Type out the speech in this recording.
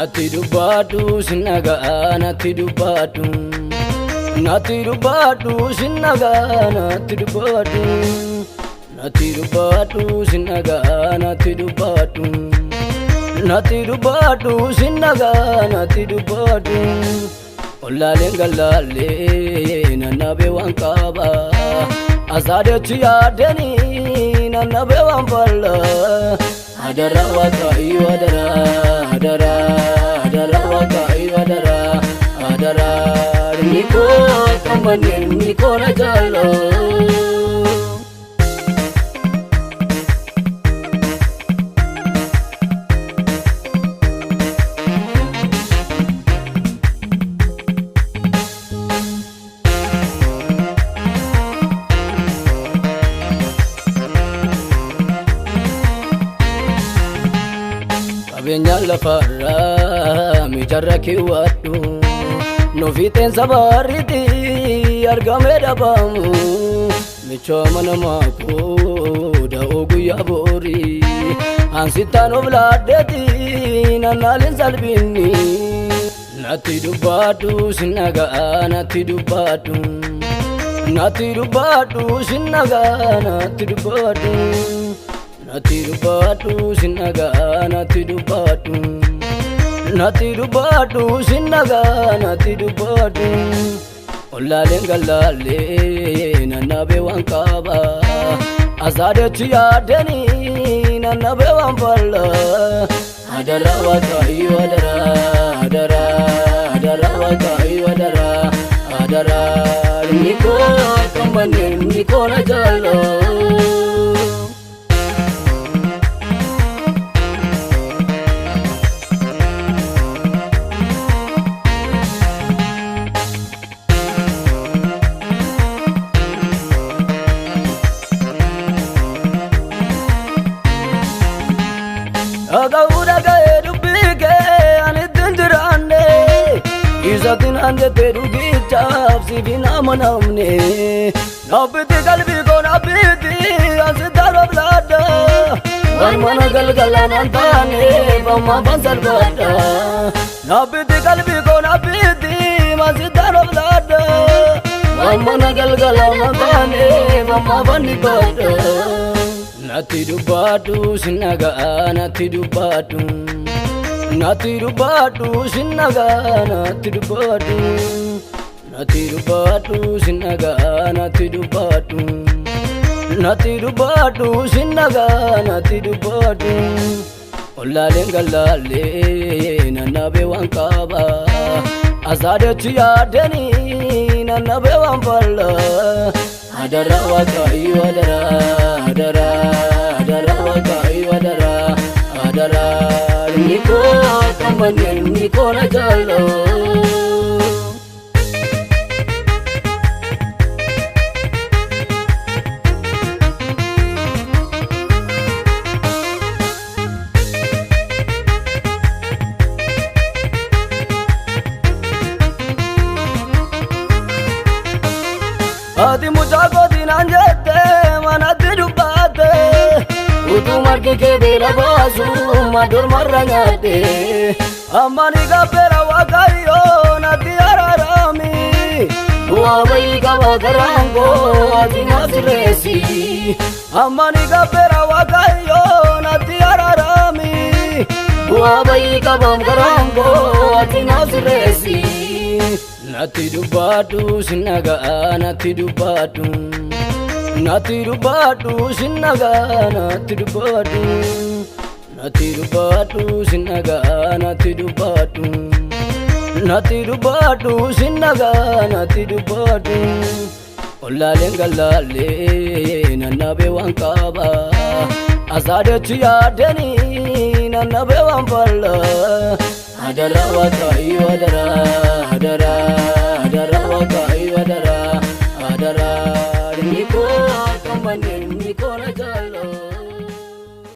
Natti dubbadhu sinnaga natti dubbadhu Natti dubbadhu sinnaga natti dubbadhu Natti dubbadhu sinnaga natti dubbadhu Natti dubbadhu sinnaga natti dubbadhu Ollaaleen gallaalee nannabe waan qaba Asaadechi yaadanii nannabe waan balla Adara Waaqayyo adara adara adara Waaqayyo adara adara Niko tambane niko na jalo Abenya lafarra mijarra kiwatu Noviten sabariti argame dabamu Micho manamaku da oguya bori Ansitano vladeti nanalin salbini Natti dubbadhu sinnaga natti dubbadhu Natti dubbadhu sinnaga natti dubbadhu Natti dubbadhu sinnaga natti dubbadhu Natti dubbadhu sinnaga natti dubbadhu Ollaaleen gallaalee nannabe waan qaba Asaadechi yaadanii nannabe waan balla Adara Waaqayyo adara adara adara Waaqayyo adara adara Niko tambane niko na jalo Agauda gae dubike anitin jirane Isatin ande teru gichaf sivina manamne Nabiti kalbi ko nabiti ansidaro blada Varmana galgala nantane vama bansal bada Nabiti kalbi ko nabiti ansidaro blada Varmana galgala nantane vama bani bada Natti dubbadhu sinnaga natti dubbadhu Natti dubbadhu sinnaga natti dubbadhu Natti dubbadhu sinnaga natti dubbadhu Natti dubbadhu sinnaga natti dubbadhu Ollaaleen gallaalee nannabe waan qaba Asaadechi yaadanii nannabe waan balla Adara Waaqayyo adara adara adara Waaqayyo adara adara Niko tambane niko na jalo Ati muchaako dinan jette manatti dubbate Utu margi kee beela baasu madur marra nyaate Ammani gabbera Waaqayyo natti araarami Bu'aa bayii qaba garaango ati nasireesi Ammani gabbera Waaqayyo natti araarami Bu'aa bayii qaba garaango ati nasireesi Natti dubbadhu sinnaga natti dubbadhu Natti dubbadhu sinnaga natti dubbadhu Natti dubbadhu sinnaga natti dubbadhu Natti dubbadhu sinnaga natti dubbadhu Ollaaleen gallaalee nannabe waan qaba Asaadechi yaadanii nannabe waan balla Adara Waaqayyo adara adara